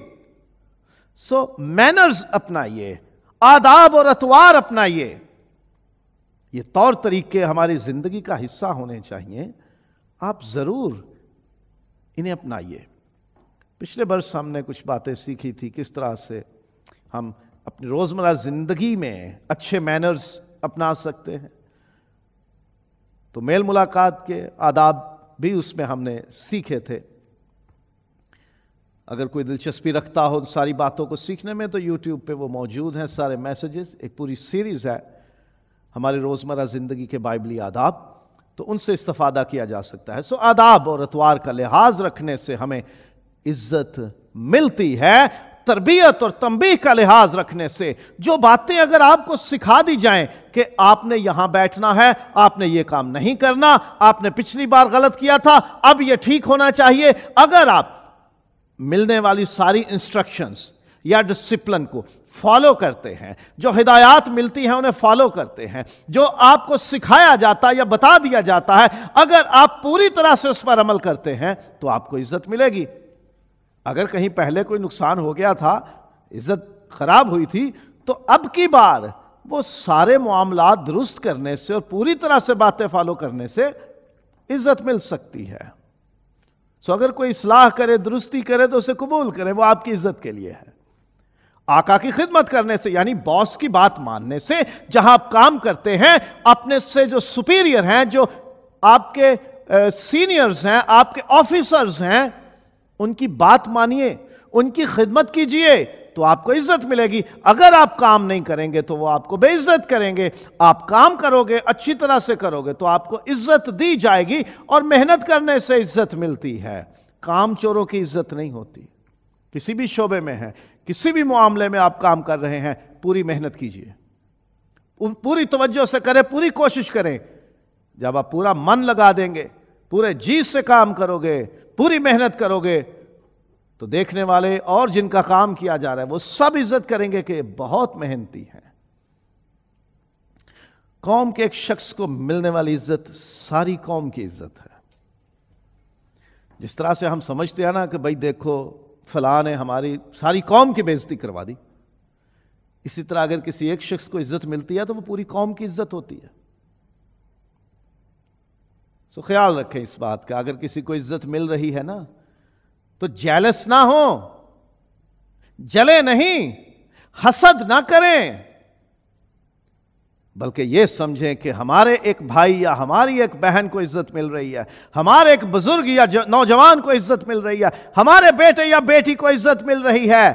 سو مینرز اپنائیے، آداب اور اطوار اپنائیے۔ یہ طور طریقے ہماری زندگی کا حصہ ہونے چاہیے، آپ ضرور انہیں اپنائیے۔ پچھلے برس ہم نے کچھ باتیں سیکھی تھی کس طرح سے ہم اپنی روزمرہ زندگی میں اچھے مینرز اپنا سکتے ہیں، تو میل ملاقات کے آداب بھی اس میں ہم نے سیکھے تھے۔ اگر کوئی دلچسپی رکھتا ہو ساری باتوں کو سیکھنے میں تو یوٹیوب پہ وہ موجود ہیں سارے میسیجز، ایک پوری سیریز ہے ہماری روزمرہ زندگی کے بائبلی آداب، تو ان سے استفادہ کیا جا سکتا ہے۔ سو آداب اور اطوار کا لحاظ رکھنے سے ہمیں عزت ملتی ہے، تربیت اور تنبیہ کا لحاظ رکھنے سے جو باتیں اگر آپ کو سکھا دی جائیں کہ آپ نے یہاں بیٹھنا ہے، آپ نے یہ کام نہیں کرنا، آپ نے پچھلی بار غلط کیا تھا، اب یہ ٹھیک ہونا چاہیے، اگر آپ ملنے والی ساری انسٹرکشنز یا ڈسپلن کو فالو کرتے ہیں، جو ہدایات ملتی ہیں انہیں فالو کرتے ہیں، جو آپ کو سکھایا جاتا ہے یا بتا دیا جاتا ہے، اگر آپ پوری طرح سے اس پر عمل کرتے ہیں تو آپ کو عزت ملے گی۔ اگر کہیں پہلے کوئی نقصان ہو گیا تھا، عزت خراب ہوئی تھی، تو اب کی بار وہ سارے معاملات درست کرنے سے اور پوری طرح سے باتیں فالو کرنے سے عزت مل سکتی ہے۔ سو اگر کوئی اصلاح کرے، درستی کرے تو اسے قبول کرے، وہ آپ کی عزت کے لیے ہے۔ آقا کی خدمت کرنے سے یعنی باس کی بات ماننے سے، جہاں آپ کام کرتے ہیں اپنے سے جو سپیریئر ہیں، جو آپ کے سینئرز ہیں، آپ کے آفیسرز ہیں، ان کی بات مانیے، ان کی خدمت کیجئے تو آپ کو عزت ملے گی۔ اگر آپ کام نہیں کریں گے تو وہ آپ کو بے عزت کریں گے۔ آپ کام کرو گے، اچھی طرح سے کرو گے تو آپ کو عزت دی جائے گی، اور محنت کرنے سے عزت ملتی ہے۔ کام چوروں کی عزت نہیں ہوتی۔ کسی بھی شعبے میں ہے، کسی بھی معاملے میں آپ کام کر رہے ہیں، پوری محنت کیجئے، پوری توجہ سے کریں، پوری کوشش کریں۔ جب آپ پورا من لگا دیں گے، پورے جی سے کام کرو گے، پوری محنت کرو گے، تو دیکھنے والے اور جن کا کام کیا جا رہا ہے وہ سب عزت کریں گے کہ بہت محنتی ہے۔ قوم کے ایک شخص کو ملنے والی عزت ساری قوم کی عزت ہے۔ جس طرح سے ہم سمجھتے ہیں نا کہ بھئی دیکھو فلاں نے ہماری ساری قوم کی بے عزتی کروا دی، اسی طرح اگر کسی ایک شخص کو عزت ملتی ہے تو وہ پوری قوم کی عزت ہوتی ہے۔ سو خیال رکھیں اس بات کا، اگر کسی کو عزت مل رہی ہے نا تو جیلس نہ ہو، جلے نہیں، حسد نہ کریں، بلکہ یہ سمجھیں کہ ہمارے ایک بھائی یا ہماری ایک بہن کو عزت مل رہی ہے، ہمارے ایک بزرگ یا نوجوان کو عزت مل رہی ہے، ہمارے بیٹے یا بیٹی کو عزت مل رہی ہے،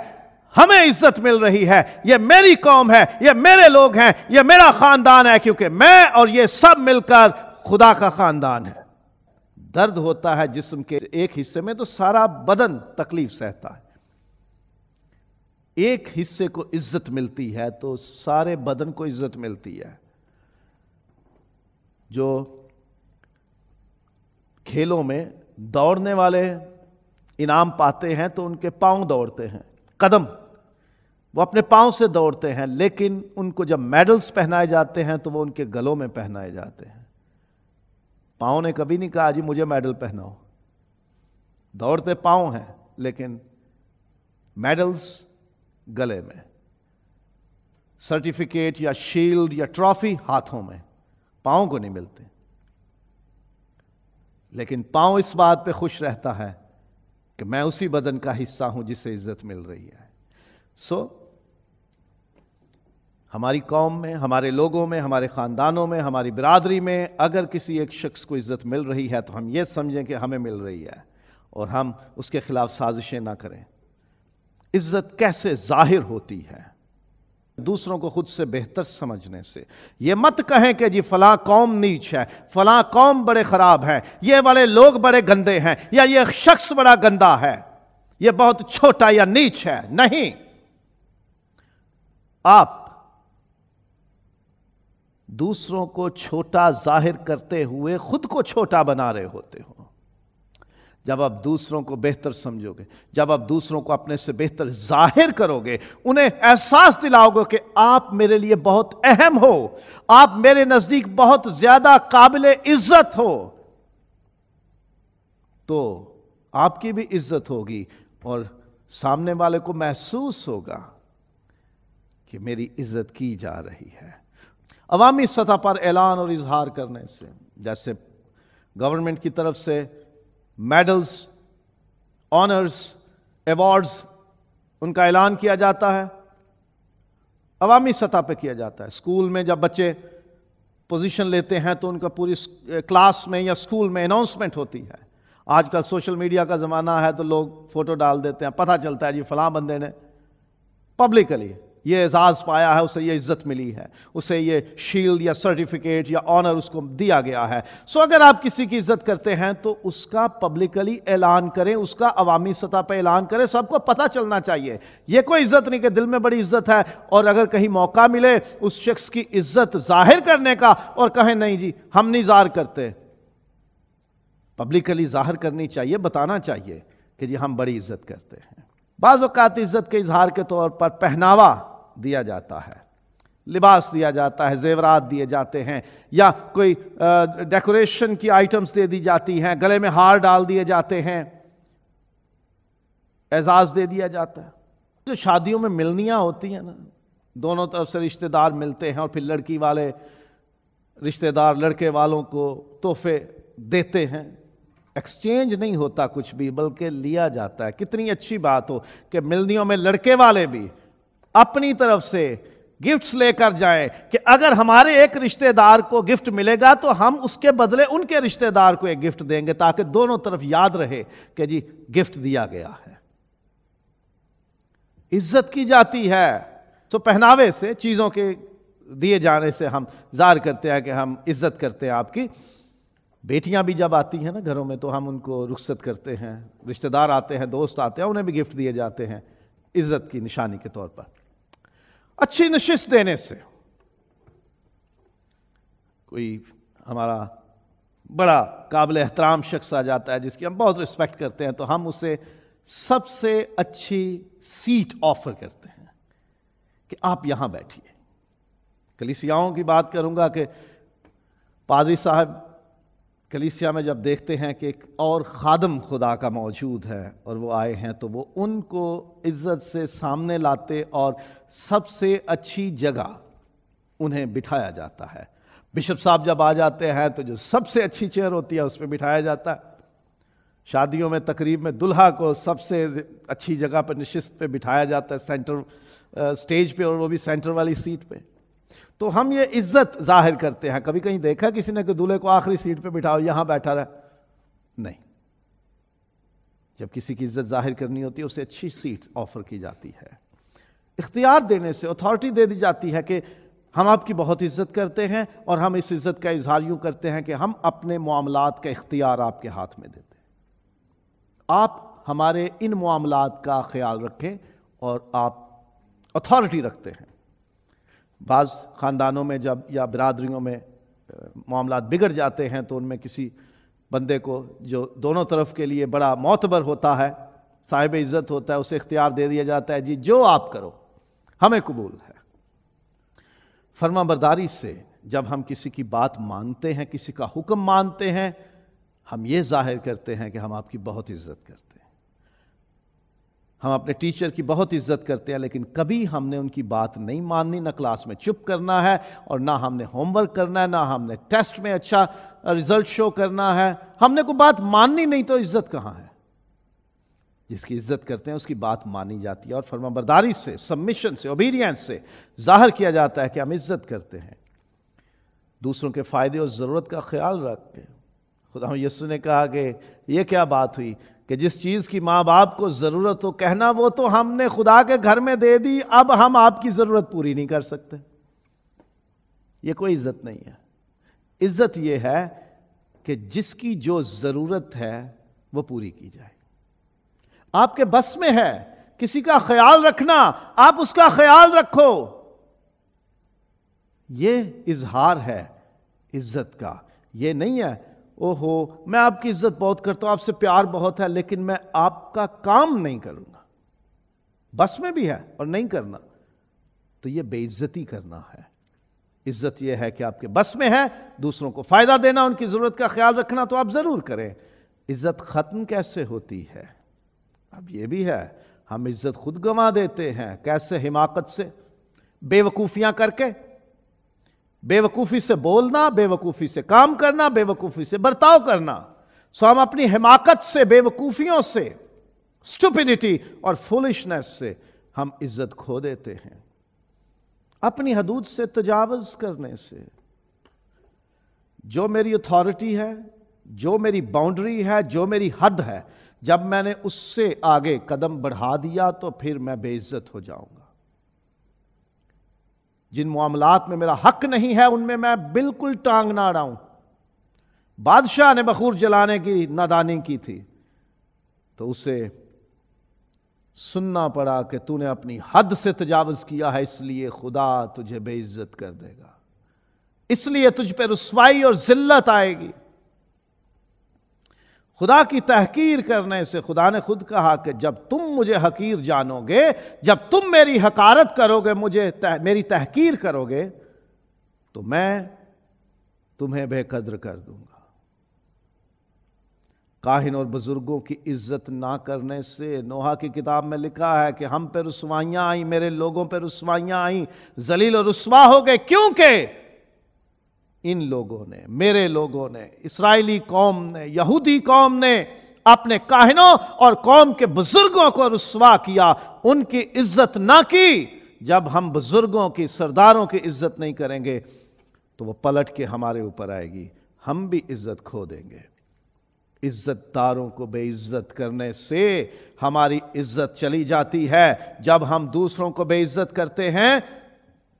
ہمیں عزت مل رہی ہے، یہ میری قوم ہے، یہ میرے لوگ ہیں، یہ میرا خاندان ہے، کیونکہ میں اور یہ سب مل کر خدا کا خاندان ہے۔ درد ہوتا ہے جسم کے ایک حصے میں تو سارا بدن تکلیف سہتا ہے، ایک حصے کو عزت ملتی ہے تو سارے بدن کو عزت ملتی ہے۔ جو کھیلوں میں دوڑنے والے انعام پاتے ہیں تو ان کے پاؤں دوڑتے ہیں، قدم، وہ اپنے پاؤں سے دوڑتے ہیں، لیکن ان کو جب میڈلز پہنائے جاتے ہیں تو وہ ان کے گلوں میں پہنائے جاتے ہیں۔ پاؤں نے کبھی نہیں کہا جی مجھے میڈل پہناؤ، دوڑتے پاؤں ہیں لیکن میڈلز گلے میں، سرٹیفکیٹ یا شیلڈ یا ٹرافی ہاتھوں میں، پاؤں کو نہیں ملتے۔ لیکن پاؤں اس بات پہ خوش رہتا ہے کہ میں اسی بدن کا حصہ ہوں جسے عزت مل رہی ہے۔ سو ہماری قوم میں، ہمارے لوگوں میں، ہمارے خاندانوں میں، ہماری برادری میں اگر کسی ایک شخص کو عزت مل رہی ہے تو ہم یہ سمجھیں کہ ہمیں مل رہی ہے اور ہم اس کے خلاف سازشیں نہ کریں۔ عزت کیسے ظاہر ہوتی ہے؟ دوسروں کو خود سے بہتر سمجھنے سے۔ یہ مت کہیں کہ جی فلاں قوم نیچ ہے، فلاں قوم بڑے خراب ہیں، یہ والے لوگ بڑے گندے ہیں، یا یہ شخص بڑا گندا ہے، یہ بہت چھوٹا یا نیچ ہے، نہیں، آپ دوسروں کو چھوٹا ظاہر کرتے ہوئے خود کو چھوٹا بنا رہے ہوتے ہو۔ جب آپ دوسروں کو بہتر سمجھو گے، جب آپ دوسروں کو اپنے سے بہتر ظاہر کرو گے، انہیں احساس دلاؤ گے کہ آپ میرے لیے بہت اہم ہو، آپ میرے نزدیک بہت زیادہ قابل عزت ہو، تو آپ کی بھی عزت ہوگی اور سامنے والے کو محسوس ہوگا کہ میری عزت کی جا رہی ہے۔ عوامی سطح پر اعلان اور اظہار کرنے سے، جیسے گورنمنٹ کی طرف سے میڈلز، آنرز، ایوارڈز، ان کا اعلان کیا جاتا ہے، عوامی سطح پہ کیا جاتا ہے۔ اسکول میں جب بچے پوزیشن لیتے ہیں تو ان کا پوری کلاس میں یا اسکول میں اناؤنسمنٹ ہوتی ہے۔ آج کل سوشل میڈیا کا زمانہ ہے تو لوگ فوٹو ڈال دیتے ہیں، پتہ چلتا ہے جی فلاں بندے نے پبلکلی یہ اعزاز پایا ہے، اسے یہ عزت ملی ہے، اسے یہ شیلڈ یا سرٹیفکیٹ یا آنر اس کو دیا گیا ہے۔ سو اگر آپ کسی کی عزت کرتے ہیں تو اس کا پبلکلی اعلان کریں، اس کا عوامی سطح پہ اعلان کریں، سب کو پتہ چلنا چاہیے۔ یہ کوئی عزت نہیں کہ دل میں بڑی عزت ہے اور اگر کہیں موقع ملے اس شخص کی عزت ظاہر کرنے کا اور کہیں نہیں جی ہم نہیں ظاہر کرتے، پبلکلی ظاہر کرنی چاہیے، بتانا چاہیے کہ جی ہم بڑی عزت کرتے ہیں۔ بعض اوقات عزت کے اظہار کے طور پر پہناوا دیا جاتا ہے، لباس دیا جاتا ہے، زیورات دیے جاتے ہیں، یا کوئی ڈیکوریشن کی آئٹمز دے دی جاتی ہیں، گلے میں ہار ڈال دیے جاتے ہیں، اعزاز دے دیا جاتا ہے۔ جو شادیوں میں ملنیاں ہوتی ہیں نا، دونوں طرف سے رشتہ دار ملتے ہیں اور پھر لڑکی والے رشتہ دار لڑکے والوں کو تحفے دیتے ہیں، ایکسچینج نہیں ہوتا کچھ بھی بلکہ لیا جاتا ہے۔ کتنی اچھی بات ہو کہ ملنیوں میں لڑکے والے بھی اپنی طرف سے گفٹس لے کر جائیں کہ اگر ہمارے ایک رشتہ دار کو گفٹ ملے گا تو ہم اس کے بدلے ان کے رشتہ دار کو ایک گفٹ دیں گے، تاکہ دونوں طرف یاد رہے کہ جی گفٹ دیا گیا ہے، عزت کی جاتی ہے۔ تو پہناوے سے، چیزوں کے دیے جانے سے ہم ظاہر کرتے ہیں کہ ہم عزت کرتے ہیں آپ کی۔ بیٹیاں بھی جب آتی ہیں نا گھروں میں تو ہم ان کو رخصت کرتے ہیں، رشتہ دار آتے ہیں، دوست آتے ہیں، انہیں بھی گفٹ دیے جاتے ہیں عزت کی نشانی کے طور پر۔ اچھی نشست دینے سے، کوئی ہمارا بڑا قابل احترام شخص آ جاتا ہے جس کی ہم بہت رسپیکٹ کرتے ہیں تو ہم اسے سب سے اچھی سیٹ آفر کرتے ہیں کہ آپ یہاں بیٹھیے۔ کلیسیاؤں کی بات کروں گا کہ پادری صاحب کلیسیا میں جب دیکھتے ہیں کہ ایک اور خادم خدا کا موجود ہے اور وہ آئے ہیں تو وہ ان کو عزت سے سامنے لاتے اور سب سے اچھی جگہ انہیں بٹھایا جاتا ہے۔ بشپ صاحب جب آ جاتے ہیں تو جو سب سے اچھی چیئر ہوتی ہے اس پہ بٹھایا جاتا ہے۔ شادیوں میں تقریب میں دلہا کو سب سے اچھی جگہ پر نشست پہ بٹھایا جاتا ہے، سینٹر سٹیج پہ، اور وہ بھی سینٹر والی سیٹ پہ۔ تو ہم یہ عزت ظاہر کرتے ہیں۔ کبھی کہیں دیکھا کسی نے کہ دولہے کو آخری سیٹ پہ بٹھاؤ یہاں بیٹھا رہا؟ نہیں، جب کسی کی عزت ظاہر کرنی ہوتی ہے اسے اچھی سیٹ آفر کی جاتی ہے۔ اختیار دینے سے اتھارٹی دے دی جاتی ہے کہ ہم آپ کی بہت عزت کرتے ہیں اور ہم اس عزت کا اظہار یوں کرتے ہیں کہ ہم اپنے معاملات کا اختیار آپ کے ہاتھ میں دیتے ہیں، آپ ہمارے ان معاملات کا خیال رکھیں اور آپ اتھارٹی رکھتے ہیں۔ بعض خاندانوں میں جب یا برادریوں میں معاملات بگڑ جاتے ہیں تو ان میں کسی بندے کو جو دونوں طرف کے لیے بڑا معتبر ہوتا ہے، صاحب عزت ہوتا ہے، اسے اختیار دے دیا جاتا ہے جی جو آپ کرو ہمیں قبول ہے۔ فرما برداری سے جب ہم کسی کی بات مانتے ہیں، کسی کا حکم مانتے ہیں، ہم یہ ظاہر کرتے ہیں کہ ہم آپ کی بہت عزت کرتے ہیں۔ ہم اپنے ٹیچر کی بہت عزت کرتے ہیں لیکن کبھی ہم نے ان کی بات نہیں ماننی، نہ کلاس میں چپ کرنا ہے اور نہ ہم نے ہوم ورک کرنا ہے، نہ ہم نے ٹیسٹ میں اچھا رزلٹ شو کرنا ہے۔ ہم نے کوئی بات ماننی نہیں تو عزت کہاں ہے؟ جس کی عزت کرتے ہیں اس کی بات مانی جاتی ہے، اور فرما برداری سے، سبمیشن سے، اوبیڈینس سے ظاہر کیا جاتا ہے کہ ہم عزت کرتے ہیں۔ دوسروں کے فائدے اور ضرورت کا خیال رکھ کے، خدا یسوع نے کہا کہ یہ کیا بات ہوئی کہ جس چیز کی ماں باپ کو ضرورت ہو کہنا وہ تو ہم نے خدا کے گھر میں دے دی، اب ہم آپ کی ضرورت پوری نہیں کر سکتے۔ یہ کوئی عزت نہیں ہے۔ عزت یہ ہے کہ جس کی جو ضرورت ہے وہ پوری کی جائے۔ آپ کے بس میں ہے کسی کا خیال رکھنا، آپ اس کا خیال رکھو. یہ اظہار ہے عزت کا. یہ نہیں ہے اوہو میں آپ کی عزت بہت کرتا ہوں، آپ سے پیار بہت ہے، لیکن میں آپ کا کام نہیں کروں گا. بس میں بھی ہے اور نہیں کرنا، تو یہ بے عزتی کرنا ہے. عزت یہ ہے کہ آپ کے بس میں ہے دوسروں کو فائدہ دینا، ان کی ضرورت کا خیال رکھنا، تو آپ ضرور کریں. عزت ختم کیسے ہوتی ہے؟ اب یہ بھی ہے، ہم عزت خود گنوا دیتے ہیں. کیسے؟ حماقت سے، بے وقوفیاں کر کے. بے وقوفی سے بولنا، بے وقوفی سے کام کرنا، بے وقوفی سے برتاؤ کرنا. سو ہم اپنی حماقت سے، بے وقوفیوں سے، اسٹوپیڈیٹی اور فولشنس سے ہم عزت کھو دیتے ہیں. اپنی حدود سے تجاوز کرنے سے. جو میری اتھارٹی ہے، جو میری باؤنڈری ہے، جو میری حد ہے، جب میں نے اس سے آگے قدم بڑھا دیا تو پھر میں بے عزت ہو جاؤں گا. جن معاملات میں میرا حق نہیں ہے ان میں میں بالکل ٹانگ نہ اڑاؤں. بادشاہ نے بخور جلانے کی نادانی کی تھی تو اسے سننا پڑا کہ تو نے اپنی حد سے تجاوز کیا ہے، اس لیے خدا تجھے بے عزت کر دے گا، اس لیے تجھ پہ رسوائی اور ذلت آئے گی. خدا کی تحقیر کرنے سے خدا نے خود کہا کہ جب تم مجھے حقیر جانو گے، جب تم میری حقارت کرو گے، میری تحقیر کرو گے، تو میں تمہیں بے قدر کر دوں گا. کاہن اور بزرگوں کی عزت نہ کرنے سے، نوح کی کتاب میں لکھا ہے کہ ہم پہ رسوائیاں آئیں، میرے لوگوں پہ رسوائیاں آئیں، ذلیل و رسوا ہو گئے. کیونکہ ان لوگوں نے، میرے لوگوں نے، اسرائیلی قوم نے، یہودی قوم نے اپنے کاہنوں اور قوم کے بزرگوں کو رسوا کیا، ان کی عزت نہ کی. جب ہم بزرگوں کی، سرداروں کی عزت نہیں کریں گے تو وہ پلٹ کے ہمارے اوپر آئے گی، ہم بھی عزت کھو دیں گے. عزت داروں کو بے عزت کرنے سے ہماری عزت چلی جاتی ہے. جب ہم دوسروں کو بے عزت کرتے ہیں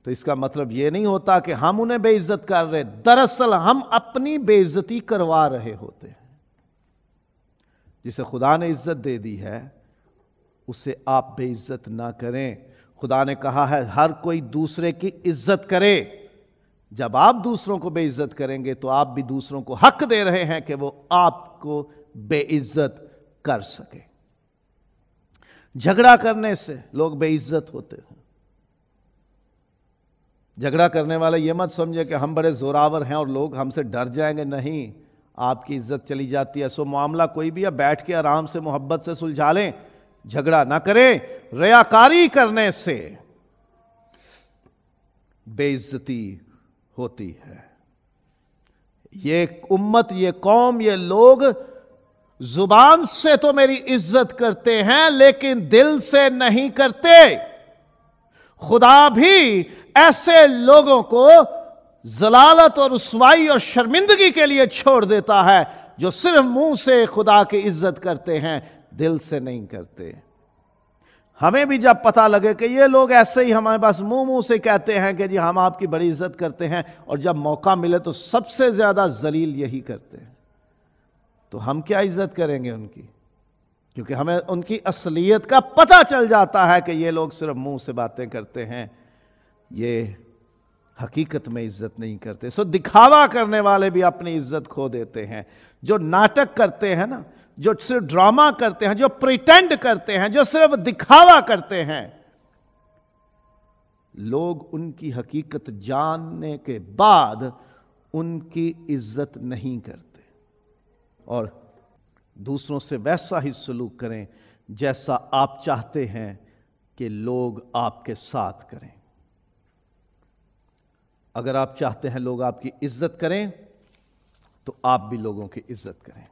تو اس کا مطلب یہ نہیں ہوتا کہ ہم انہیں بے عزت کر رہے، دراصل ہم اپنی بے عزتی کروا رہے ہوتے ہیں. جسے خدا نے عزت دے دی ہے اسے آپ بے عزت نہ کریں. خدا نے کہا ہے ہر کوئی دوسرے کی عزت کرے. جب آپ دوسروں کو بے عزت کریں گے تو آپ بھی دوسروں کو حق دے رہے ہیں کہ وہ آپ کو بے عزت کر سکے. جھگڑا کرنے سے لوگ بے عزت ہوتے ہیں. جھگڑا کرنے والے یہ مت سمجھے کہ ہم بڑے زوراور ہیں اور لوگ ہم سے ڈر جائیں گے. نہیں، آپ کی عزت چلی جاتی ہے. سو معاملہ کوئی بھی ہے بیٹھ کے آرام سے محبت سے سلجھا لیں، جھگڑا نہ کریں. ریاکاری کرنے سے بے عزتی ہوتی ہے. یہ امت، یہ قوم، یہ لوگ زبان سے تو میری عزت کرتے ہیں لیکن دل سے نہیں کرتے. خدا بھی ایسے لوگوں کو ضلالت اور رسوائی اور شرمندگی کے لیے چھوڑ دیتا ہے جو صرف منہ سے خدا کی عزت کرتے ہیں، دل سے نہیں کرتے. ہمیں بھی جب پتہ لگے کہ یہ لوگ ایسے ہی ہمارے پاس منہ سے کہتے ہیں کہ جی ہم آپ کی بڑی عزت کرتے ہیں، اور جب موقع ملے تو سب سے زیادہ ذلیل یہی کرتے ہیں، تو ہم کیا عزت کریں گے ان کی؟ کیونکہ ہمیں ان کی اصلیت کا پتہ چل جاتا ہے کہ یہ لوگ صرف منہ سے باتیں کرتے ہیں، یہ حقیقت میں عزت نہیں کرتے. سو دکھاوا کرنے والے بھی اپنی عزت کھو دیتے ہیں. جو ناٹک کرتے ہیں نا، جو صرف ڈرامہ کرتے ہیں، جو پریٹینڈ کرتے ہیں، جو صرف دکھاوا کرتے ہیں، لوگ ان کی حقیقت جاننے کے بعد ان کی عزت نہیں کرتے اور دوسروں سے ویسا ہی سلوک کریں جیسا آپ چاہتے ہیں کہ لوگ آپ کے ساتھ کریں. اگر آپ چاہتے ہیں لوگ آپ کی عزت کریں تو آپ بھی لوگوں کی عزت کریں.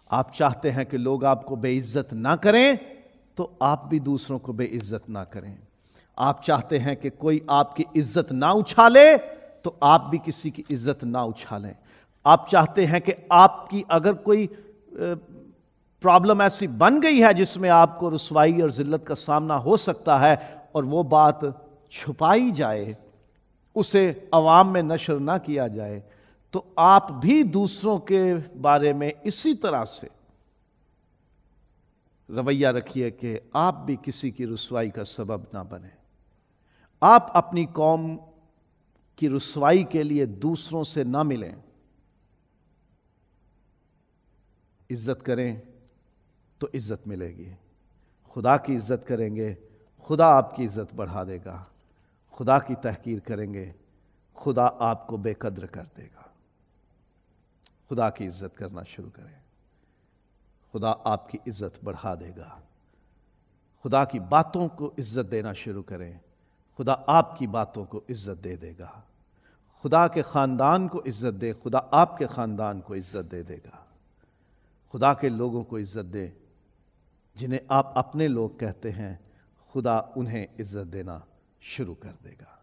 آپ چاہتے ہیں کہ لوگ آپ کو بے عزت نہ کریں تو آپ بھی دوسروں کو بے عزت نہ کریں. آپ چاہتے ہیں کہ کوئی آپ کی عزت نہ اچھالے تو آپ بھی کسی کی عزت نہ اچھالیں. آپ چاہتے ہیں کہ آپ کی اگر کوئی پرابلم ایسی بن گئی ہے جس میں آپ کو رسوائی اور ذلت کا سامنا ہو سکتا ہے اور وہ بات چھپائی جائے، اسے عوام میں نشر نہ کیا جائے، تو آپ بھی دوسروں کے بارے میں اسی طرح سے رویہ رکھیے کہ آپ بھی کسی کی رسوائی کا سبب نہ بنیں. آپ اپنی قوم کی رسوائی کے لیے دوسروں سے نہ ملیں. عزت کریں تو عزت ملے گی. خدا کی عزت کریں گے، خدا آپ کی عزت بڑھا دے گا. خدا کی تحقیر کریں گے، خدا آپ کو بے قدر کر دے گا. خدا کی عزت کرنا شروع کریں، خدا آپ کی عزت بڑھا دے گا. خدا کی باتوں کو عزت دینا شروع کریں، خدا آپ کی باتوں کو عزت دے دے گا. خدا کے خاندان کو عزت دے، خدا آپ کے خاندان کو عزت دے دے گا. خدا کے لوگوں کو عزت دے جنہیں آپ اپنے لوگ کہتے ہیں، خدا انہیں عزت دینا شروع کر دے گا.